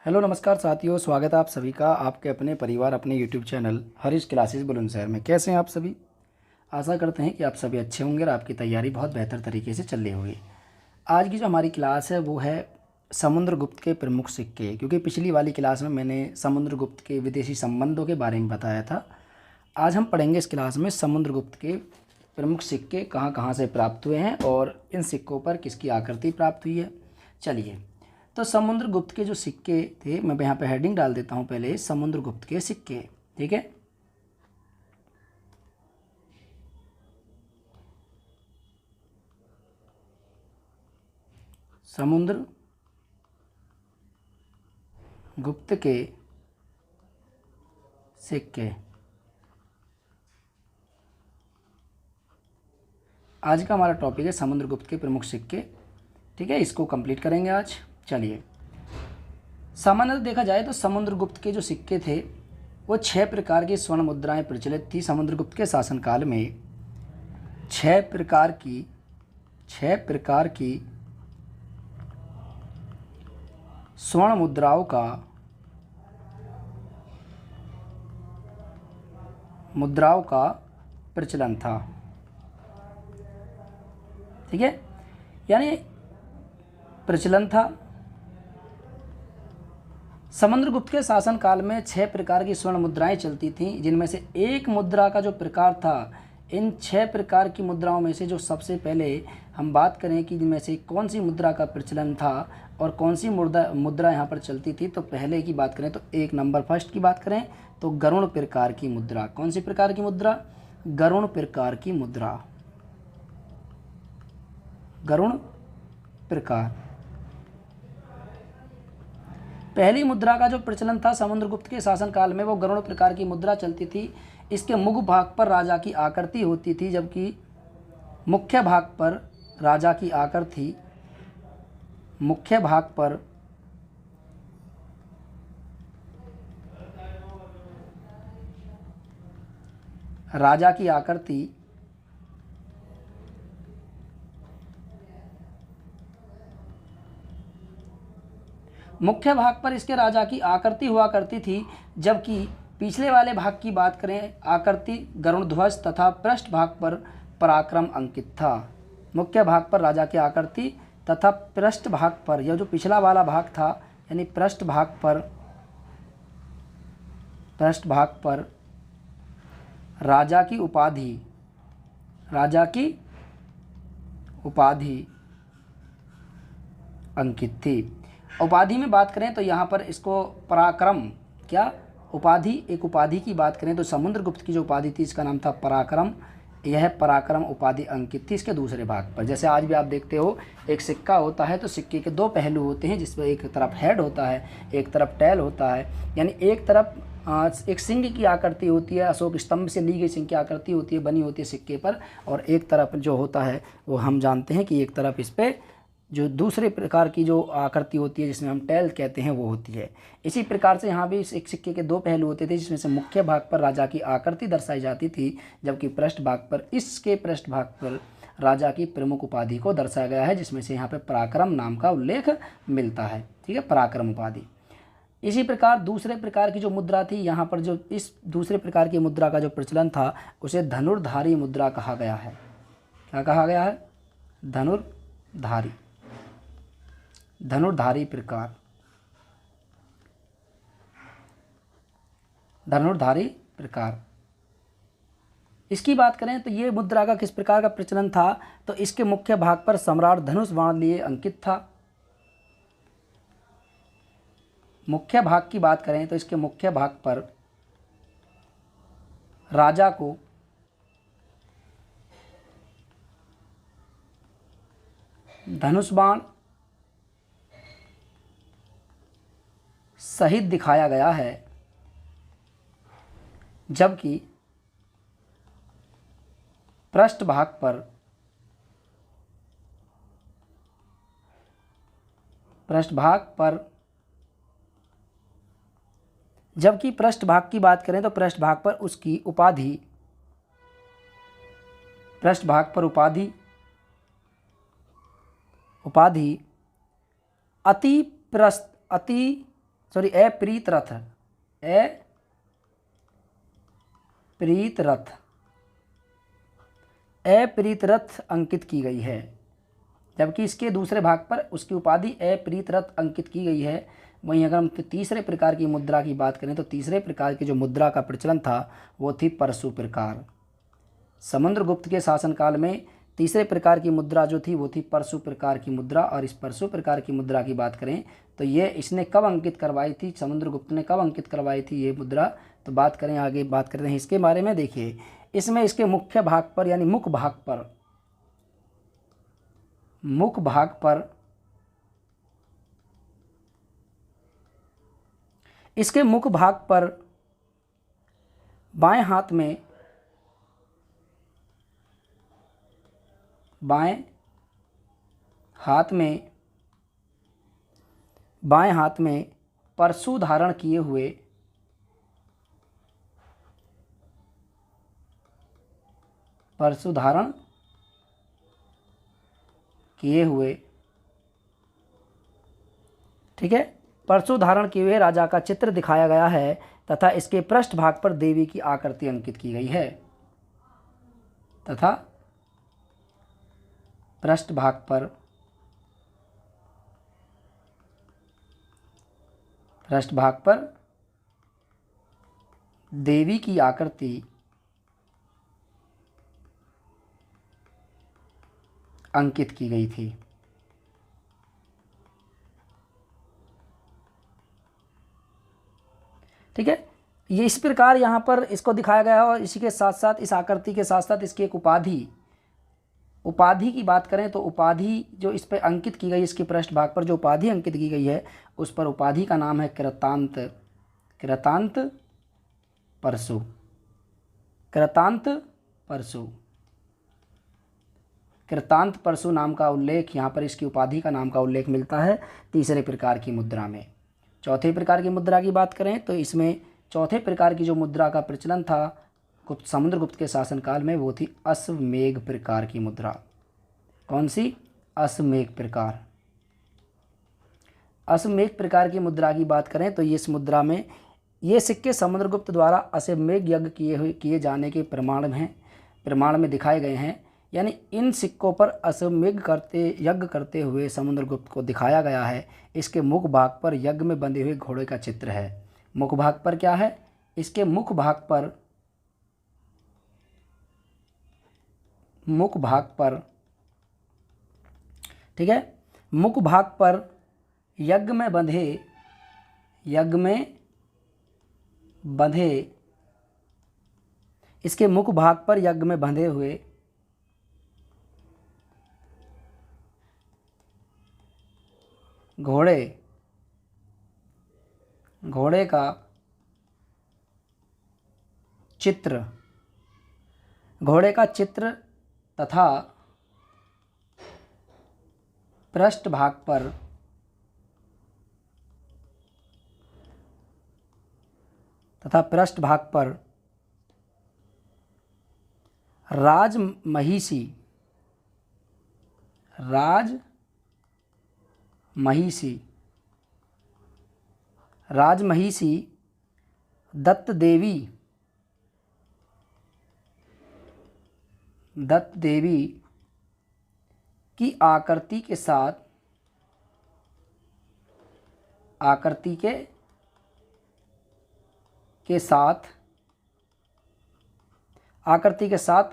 Hello नमस्कार साथियों, स्वागत है आप सभी का आपके अपने परिवार अपने YouTube channel Harish classes Bulandshahr में। कैसे हैं आप सभी? आशा करते हैं कि आप सभी अच्छे होंगे और आपकी तैयारी बहुत बेहतर तरीके से चल रही होगी। आज की जो हमारी क्लास है वो है समुद्रगुप्त के प्रमुख सिक्के। क्योंकि पिछली वाली क्लास में मैंने समुद्रगुप्त के विदेशी संबंधों के बारे में बताया था। आज हम पढ़ेंगे इस क्लास में समुद्रगुप्त के प्रमुख सिक्के कहाँ कहाँ से प्राप्त हुए हैं और इन सिक्कों पर किसकी आकृति प्राप्त हुई है। चलिए, तो समुद्रगुप्त के जो सिक्के थे, मैं यहाँ पे हेडिंग डाल देता हूँ पहले, समुद्रगुप्त के सिक्के। ठीक है, समुद्रगुप्त के सिक्के। आज का हमारा टॉपिक है समुद्रगुप्त के प्रमुख सिक्के। ठीक है, इसको कंप्लीट करेंगे आज। चलिए, सामान्यतः देखा जाए तो समुद्रगुप्त के जो सिक्के थे वो 6 प्रकार की स्वर्ण मुद्राएं प्रचलित थी। समुद्रगुप्त के शासनकाल में 6 प्रकार की स्वर्ण मुद्राओं का प्रचलन था। ठीक है, यानी प्रचलन था। समुद्रगुप्त के शासनकाल में 6 प्रकार की स्वर्ण मुद्राएं चलती थीं, जिनमें से एक मुद्रा का जो प्रकार था, इन 6 प्रकार की मुद्राओं में से जो सबसे पहले हम बात करें कि इनमें से कौन सी मुद्रा का प्रचलन था और कौन सी मुद्रा यहाँ पर चलती थी, तो पहले की बात करें तो एक नंबर फर्स्ट की बात करें तो गरुड़ प्रकार की मुद्रा। कौन सी प्रकार की मुद्रा? गरुड़ प्रकार की मुद्रा। गरुड़ प्रकार पहली मुद्रा का जो प्रचलन था समुद्रगुप्त के शासनकाल में, वो गरुड़ प्रकार की मुद्रा चलती थी। इसके मुख भाग पर राजा की आकृति होती थी, जबकि मुख्य भाग पर राजा की आकृति मुख्य भाग पर इसके राजा की आकृति हुआ करती थी, जबकि पिछले वाले भाग की बात करें आकृति गरुड़ ध्वज तथा पृष्ठ भाग पर पराक्रम अंकित था। मुख्य भाग पर राजा की आकृति तथा पृष्ठ भाग पर, यह जो पिछला वाला भाग था यानी पृष्ठ भाग पर राजा की उपाधि अंकित थी। उपाधि में बात करें तो यहाँ पर इसको पराक्रम, क्या उपाधि, एक उपाधि की बात करें तो समुद्रगुप्त की जो उपाधि थी इसका नाम था पराक्रम। यह पराक्रम उपाधि अंकित थी इसके दूसरे भाग पर। जैसे आज भी आप देखते हो एक सिक्का होता है तो सिक्के के 2 पहलू होते हैं, जिसमें एक तरफ हेड होता है, एक तरफ टेल होता है। यानी एक तरफ एक सिंह की आकृति होती है, अशोक स्तंभ से ली गई सिंह की आकृति होती है, बनी होती है सिक्के पर, और एक तरफ जो होता है वो हम जानते हैं कि एक तरफ इस पर जो दूसरे प्रकार की जो आकृति होती है जिसमें हम टेल कहते हैं वो होती है। इसी प्रकार से यहाँ भी एक सिक्के के 2 पहलू होते थे, जिसमें से मुख्य भाग पर राजा की आकृति दर्शाई जाती थी, जबकि पृष्ठ भाग पर राजा की प्रमुख उपाधि को दर्शाया गया है, जिसमें से यहाँ पे पराक्रम नाम का उल्लेख मिलता है। ठीक है, पराक्रम उपाधि। इसी प्रकार दूसरे प्रकार की जो मुद्रा थी, यहाँ पर जो इस दूसरे प्रकार की मुद्रा का जो प्रचलन था उसे धनुर्धारी मुद्रा कहा गया है। क्या कहा गया है? धनुर्धारी प्रकार। इसकी बात करें तो ये मुद्रा का किस प्रकार का प्रचलन था, तो इसके मुख्य भाग पर सम्राट धनुष बाण लिए अंकित था। मुख्य भाग की बात करें तो इसके मुख्य भाग पर राजा को धनुष बाण सहित दिखाया गया है, जबकि पृष्ठ भाग की बात करें तो पृष्ठ भाग पर उसकी उपाधि उपाधि अति सॉरी अप्रीत रथ, अप्रीत रथ, अप्रीत रथ अंकित की गई है, जबकि इसके दूसरे भाग पर उसकी उपाधि अप्रीत रथ अंकित की गई है। वहीं अगर हम तीसरे प्रकार की मुद्रा की बात करें तो तीसरे प्रकार की जो मुद्रा का प्रचलन था वो थी परशु प्रकार। समुद्रगुप्त के शासनकाल में तीसरे प्रकार की मुद्रा जो थी वो थी परशु प्रकार की मुद्रा। और इस परशु प्रकार की मुद्रा की बात करें तो ये इसने कब अंकित करवाई थी, समुद्रगुप्त ने कब अंकित करवाई थी ये मुद्रा, तो बात करें आगे बात करते हैं इसके बारे में। देखिए इसमें इसके मुख्य भाग पर यानी मुख भाग पर, मुख भाग पर, इसके मुख भाग पर बाएं हाथ में, बाएं हाथ में, बाएं हाथ में परशु धारण किए हुए, परशु धारण किए हुए, ठीक है, परशु धारण किए हुए राजा का चित्र दिखाया गया है तथा इसके पृष्ठ भाग पर देवी की आकृति अंकित की गई है, तथा पृष्ठ भाग पर, पृष्ठ भाग पर देवी की आकृति अंकित की गई थी। ठीक है, ये इस प्रकार यहाँ पर इसको दिखाया गया है। और इसी के साथ साथ इस आकृति के साथ साथ इसकी एक उपाधि, उपाधि की बात करें तो उपाधि जो इस पर अंकित की गई, इसके पृष्ठ भाग पर जो उपाधि अंकित की गई है उस पर उपाधि का नाम है कृतांत, कृतांत परशु, कृतांत परशु, कृतांत परशु नाम का उल्लेख यहाँ पर इसकी उपाधि का नाम का उल्लेख मिलता है तीसरे प्रकार की मुद्रा में। चौथे प्रकार की मुद्रा की बात करें तो इसमें चौथे प्रकार की जो मुद्रा का प्रचलन था समुद्रगुप्त के शासनकाल में वो थी अश्वमेघ प्रकार की मुद्रा। कौन सी? अश्वमेघ प्रकार। अश्वमेघ प्रकार की मुद्रा की बात करें तो इस मुद्रा में ये सिक्के समुद्रगुप्त द्वारा अश्वमेघ यज्ञ किए जाने के प्रमाण में दिखाए गए हैं। यानी इन सिक्कों पर अश्वमेघ यज्ञ करते हुए समुद्रगुप्त को दिखाया गया है। इसके मुख भाग पर यज्ञ में बंधे हुए घोड़े का चित्र है। मुख भाग पर क्या है? इसके मुख भाग पर, मुख भाग पर, ठीक है, मुख भाग पर यज्ञ में बंधे, इसके मुख भाग पर यज्ञ में बंधे हुए घोड़े का चित्र, घोड़े का चित्र तथा पृष्ठ भाग पर राजमहिषी दत्त देवी की आकृति के साथ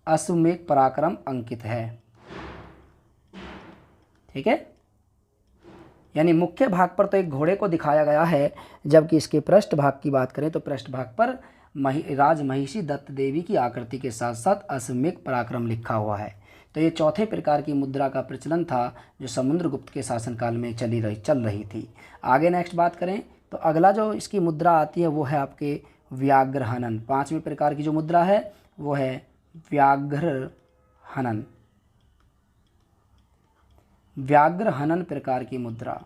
अश्वमेघ पराक्रम अंकित है। ठीक है, यानी मुख्य भाग पर तो एक घोड़े को दिखाया गया है, जबकि इसके पृष्ठ भाग की बात करें तो पृष्ठ भाग पर राजमहिषी दत्त देवी की आकृति के साथ साथ अश्वमेघ पराक्रम लिखा हुआ है। तो ये चौथे प्रकार की मुद्रा का प्रचलन था जो समुद्रगुप्त के शासनकाल में चल रही थी। आगे नेक्स्ट बात करें तो अगला जो इसकी मुद्रा आती है वो है आपके व्याघ्र हनन। पांचवें प्रकार की जो मुद्रा है वो है व्याघ्र हनन। व्याघ्र हनन प्रकार की मुद्रा।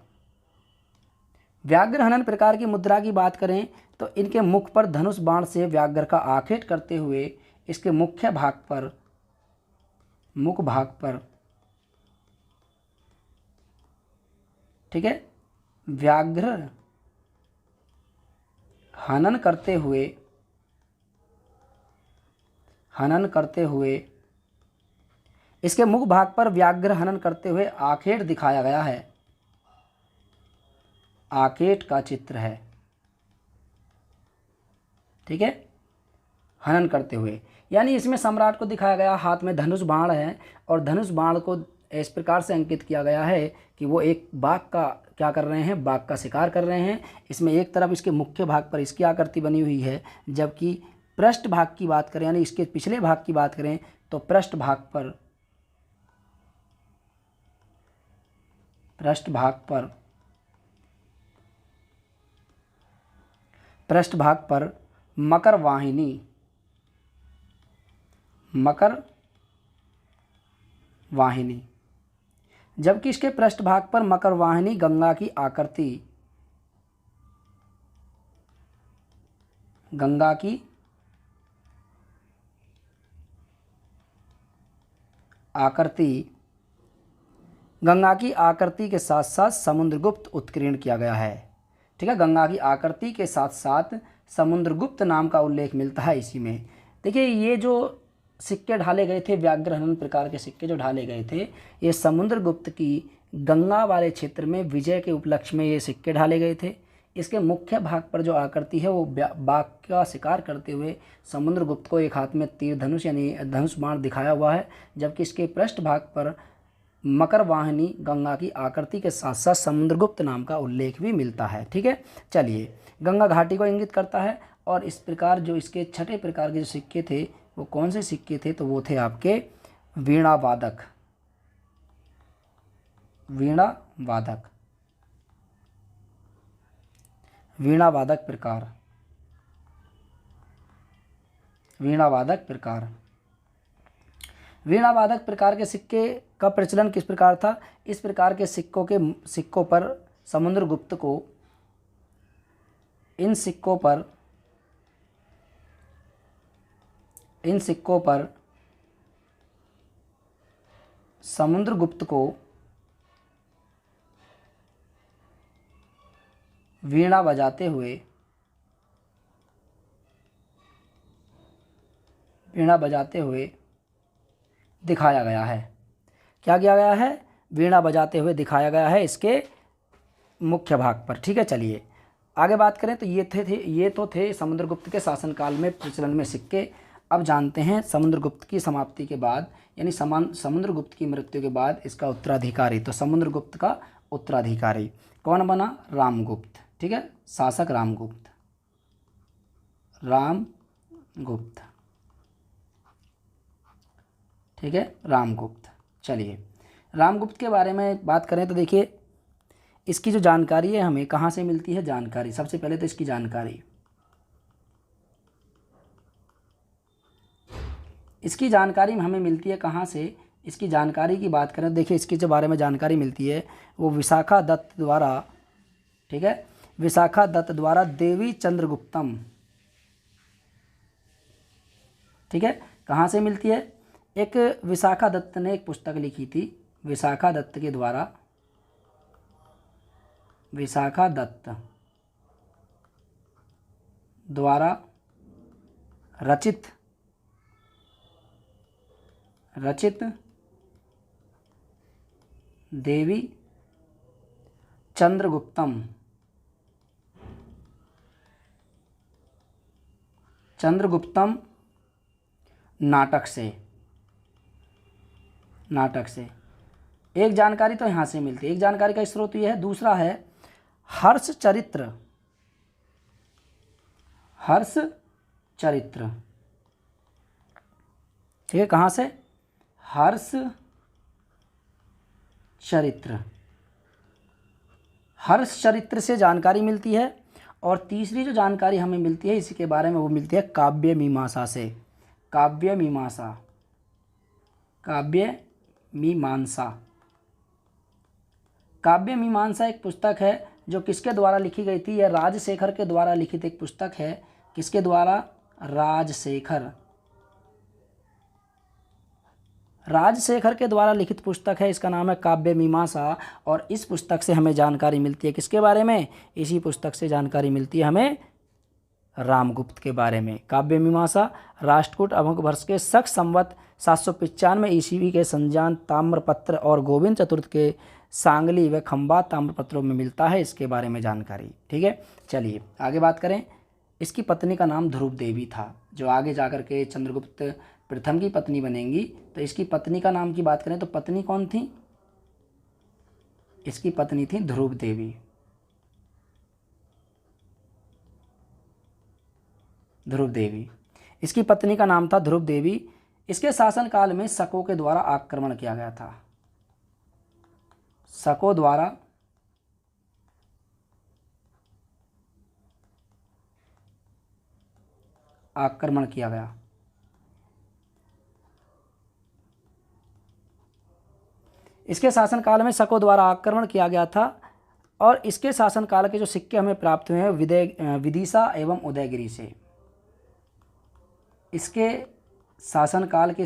व्याघ्र हनन प्रकार की मुद्रा की बात करें तो इनके मुख पर धनुष बाण से व्याघ्र का आखेट करते हुए इसके मुख्य भाग पर, मुख भाग पर, ठीक है, व्याघ्र हनन करते हुए इसके मुख भाग पर व्याघ्र हनन करते हुए आखेट दिखाया गया है। आखेट का चित्र है, ठीक है, हनन करते हुए, यानी इसमें सम्राट को दिखाया गया हाथ में धनुष बाण है और धनुष बाण को इस प्रकार से अंकित किया गया है कि वो एक बाघ का क्या कर रहे हैं, बाघ का शिकार कर रहे हैं। इसमें एक तरफ इसके मुख्य भाग पर इसकी आकृति बनी हुई है, जबकि पृष्ठ भाग की बात करें यानी इसके पिछले भाग की बात करें तो पृष्ठ भाग पर मकर वाहिनी, जबकि इसके पृष्ठ भाग पर मकर वाहिनी गंगा की आकृति के साथ साथ समुद्रगुप्त उत्कीर्ण किया गया है, ठीक है। गंगा की आकृति के साथ साथ समुद्रगुप्त नाम का उल्लेख मिलता है इसी में। देखिए ये जो सिक्के ढाले गए थे, व्याघ्र हनन प्रकार के सिक्के जो ढाले गए थे, ये समुद्रगुप्त की गंगा वाले क्षेत्र में विजय के उपलक्ष्य में ये सिक्के ढाले गए थे। इसके मुख्य भाग पर जो आकृति है वो बाघ का शिकार करते हुए समुद्रगुप्त को एक हाथ में तीर धनुष यानी धनुष बाण दिखाया हुआ है, जबकि इसके पृष्ठ भाग पर मकर वाहिनी गंगा की आकृति के साथ साथ समुद्रगुप्त नाम का उल्लेख भी मिलता है, ठीक है। चलिए, गंगा घाटी को इंगित करता है और इस प्रकार जो इसके छठे प्रकार के जो सिक्के थे वो कौन से सिक्के थे, तो वो थे आपके वीणा वादक प्रकार के सिक्के का प्रचलन किस प्रकार था। इस प्रकार के सिक्कों पर समुद्रगुप्त को इन सिक्कों पर समुद्रगुप्त को वीणा बजाते हुए दिखाया गया है। क्या किया गया है, वीणा बजाते हुए दिखाया गया है इसके मुख्य भाग पर, ठीक है। चलिए आगे बात करें तो ये तो थे समुद्रगुप्त के शासनकाल में प्रचलन में सिक्के। अब जानते हैं समुद्रगुप्त की समाप्ति के बाद यानी समुद्रगुप्त की मृत्यु के बाद इसका उत्तराधिकारी, तो समुद्रगुप्त का उत्तराधिकारी कौन बना, रामगुप्त, ठीक है, शासक रामगुप्त, ठीक है, रामगुप्त। चलिए रामगुप्त के बारे में बात करें तो देखिए इसकी जो जानकारी है हमें कहाँ से मिलती है, जानकारी सबसे पहले तो इसकी जानकारी हमें मिलती है कहाँ से। इसकी जानकारी की बात करें देखिए इसके जो बारे में जानकारी मिलती है वो विशाखा दत्त द्वारा, ठीक है, विशाखा दत्त द्वारा देवी चंद्रगुप्तम, ठीक है, कहाँ से मिलती है। एक विशाखा दत्त ने एक पुस्तक लिखी थी, विशाखा दत्त द्वारा रचित देवी चंद्रगुप्तम नाटक से एक जानकारी तो यहाँ से मिलती है, एक जानकारी का स्रोत ये है। दूसरा है हर्ष चरित्र, ठीक है, कहाँ से, हर्ष चरित्र से जानकारी मिलती है। और तीसरी जो जानकारी हमें मिलती है इसी के बारे में वो मिलती है काव्य मीमांसा से। काव्य मीमांसा एक पुस्तक है जो किसके द्वारा लिखी गई थी, यह राजशेखर के द्वारा लिखित एक पुस्तक है। किसके द्वारा, राजशेखर के द्वारा लिखित पुस्तक है, इसका नाम है काव्य मीमांसा। और इस पुस्तक से हमें जानकारी मिलती है किसके बारे में, इसी पुस्तक से जानकारी मिलती है हमें रामगुप्त के बारे में। काव्य मीमांसा राष्ट्रकूट अभंग वर्ष के शक संवत 795 ईस्वी के संजान ताम्रपत्र और गोविंद चतुर्थ के सांगली व खंबात ताम्रपत्रों में मिलता है इसके बारे में जानकारी। ठीक है, चलिए आगे बात करें। इसकी पत्नी का नाम ध्रुव देवी था, जो आगे जाकर के चंद्रगुप्त प्रथम की पत्नी बनेंगी। तो इसकी पत्नी का नाम की बात करें तो पत्नी कौन थी, इसकी पत्नी थी ध्रुव देवी। ध्रुव देवी, इसकी पत्नी का नाम था ध्रुव देवी। इसके शासनकाल में शकों के द्वारा आक्रमण किया गया था। शकों द्वारा आक्रमण किया गया। इसके शासनकाल में शकों द्वारा आक्रमण किया गया था। और इसके शासनकाल के जो सिक्के हमें प्राप्त हुए हैं विदिशा एवं उदयगिरी से। इसके शासनकाल के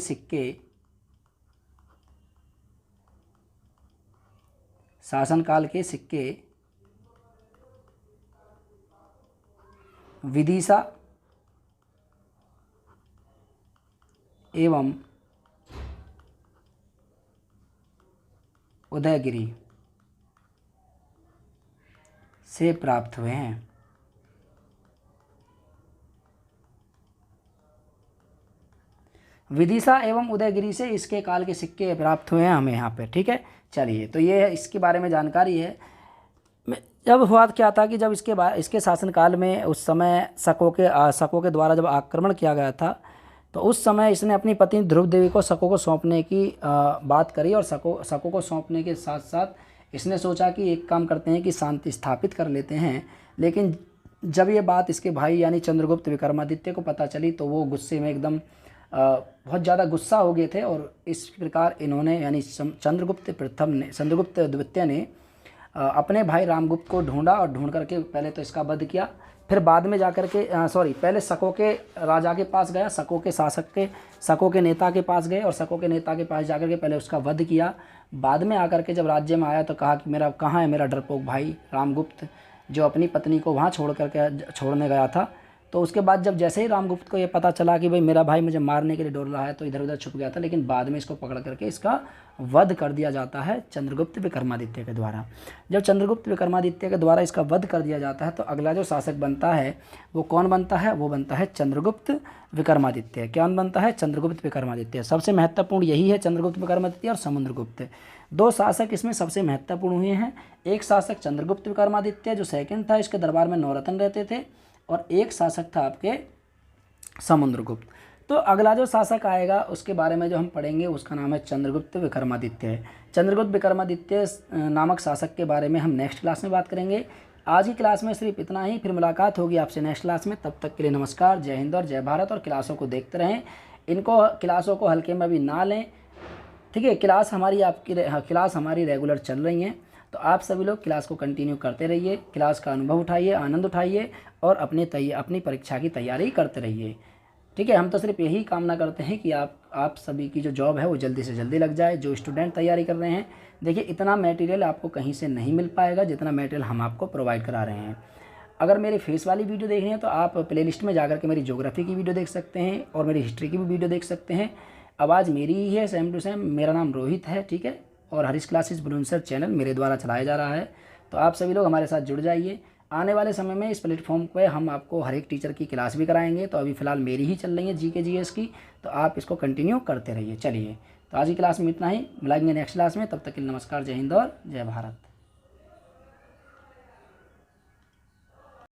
सिक्के विदिशा एवं उदयगिरी से प्राप्त हुए हैं। विदिशा एवं उदयगिरी से इसके काल के सिक्के प्राप्त हुए हैं हमें यहाँ पे। ठीक है, चलिए तो ये इसके बारे में जानकारी है। जब हुआ क्या था कि जब इसके शासनकाल में उस समय शकों के द्वारा जब आक्रमण किया गया था, तो उस समय इसने अपनी पत्नी ध्रुव देवी को शकों को सौंपने की बात करी। और शकों को सौंपने के साथ साथ इसने सोचा कि एक काम करते हैं कि शांति स्थापित कर लेते हैं। लेकिन जब ये बात इसके भाई यानी चंद्रगुप्त विक्रमादित्य को पता चली, तो वो गुस्से में एकदम बहुत ज़्यादा गुस्सा हो गए थे। और इस प्रकार इन्होंने यानी चंद्रगुप्त द्वितीय ने अपने भाई रामगुप्त को ढूंढा और ढूंढ करके पहले तो इसका वध किया। फिर बाद में जाकर के पहले शकों के राजा के पास गया, शकों के नेता के पास गए और शकों के नेता के पास जाकर के पहले उसका वध किया। बाद में आकर के जब राज्य में आया तो कहा कि कहाँ है मेरा डरपोक भाई रामगुप्त, जो अपनी पत्नी को वहाँ छोड़ने गया था। तो उसके बाद जब जैसे ही रामगुप्त को ये पता चला कि भाई मेरा भाई मुझे मारने के लिए डोल रहा है, तो इधर उधर छुप गया था। लेकिन बाद में इसको पकड़ करके इसका वध कर दिया जाता है चंद्रगुप्त विक्रमादित्य के द्वारा। जब चंद्रगुप्त विक्रमादित्य के द्वारा इसका वध कर दिया जाता है, तो अगला जो शासक बनता है वो कौन बनता है, वो बनता है चंद्रगुप्त विक्रमादित्य। कौन बनता है, चंद्रगुप्त विक्रमादित्य। सबसे महत्वपूर्ण यही है, चंद्रगुप्त विक्रमादित्य और समुद्रगुप्त। दो शासक इसमें सबसे महत्वपूर्ण हुए हैं। एक शासक चंद्रगुप्त विक्रमादित्य जो सेकंड था, इसके दरबार में नौरत्न रहते थे। और एक शासक था आपके समुद्रगुप्त। तो अगला जो शासक आएगा उसके बारे में जो हम पढ़ेंगे उसका नाम है चंद्रगुप्त विक्रमादित्य। चंद्रगुप्त विक्रमादित्य नामक शासक के बारे में हम नेक्स्ट क्लास में बात करेंगे। आज की क्लास में सिर्फ इतना ही, फिर मुलाकात होगी आपसे नेक्स्ट क्लास में। तब तक के लिए नमस्कार, जय हिंद और जय भारत। और क्लासों को देखते रहें, क्लासों को हल्के में भी ना लें। ठीक है, क्लास हमारी रेगुलर चल रही हैं, तो आप सभी लोग क्लास को कंटिन्यू करते रहिए, क्लास का अनुभव उठाइए, आनंद उठाइए और अपनी परीक्षा की तैयारी करते रहिए। ठीक है, हम तो सिर्फ यही कामना करते हैं कि आप सभी की जो जॉब है वो जल्दी से जल्दी लग जाए। जो स्टूडेंट तैयारी कर रहे हैं, देखिए इतना मटेरियल आपको कहीं से नहीं मिल पाएगा जितना मटेरियल हम आपको प्रोवाइड करा रहे हैं। अगर मेरे फेस वाली वीडियो देख रहे हैं तो आप प्लेलिस्ट में जाकर के मेरी ज्योग्राफी की वीडियो देख सकते हैं और मेरी हिस्ट्री की भी वीडियो देख सकते हैं। आवाज़ मेरी ही है, सेम टू सेम। मेरा नाम रोहित है, ठीक है। और हरीश क्लासेस बुलंदशहर चैनल मेरे द्वारा चलाया जा रहा है। तो आप सभी लोग हमारे साथ जुड़ जाइए। आने वाले समय में इस प्लेटफॉर्म पे हम आपको हर एक टीचर की क्लास भी कराएंगे। तो अभी फ़िलहाल मेरी ही चल रही है जीके जीएस की, तो आप इसको कंटिन्यू करते रहिए। चलिए, तो आज की क्लास में इतना ही, मिलेंगे नेक्स्ट क्लास में। तब तक के लिए नमस्कार, जय हिंद और जय भारत।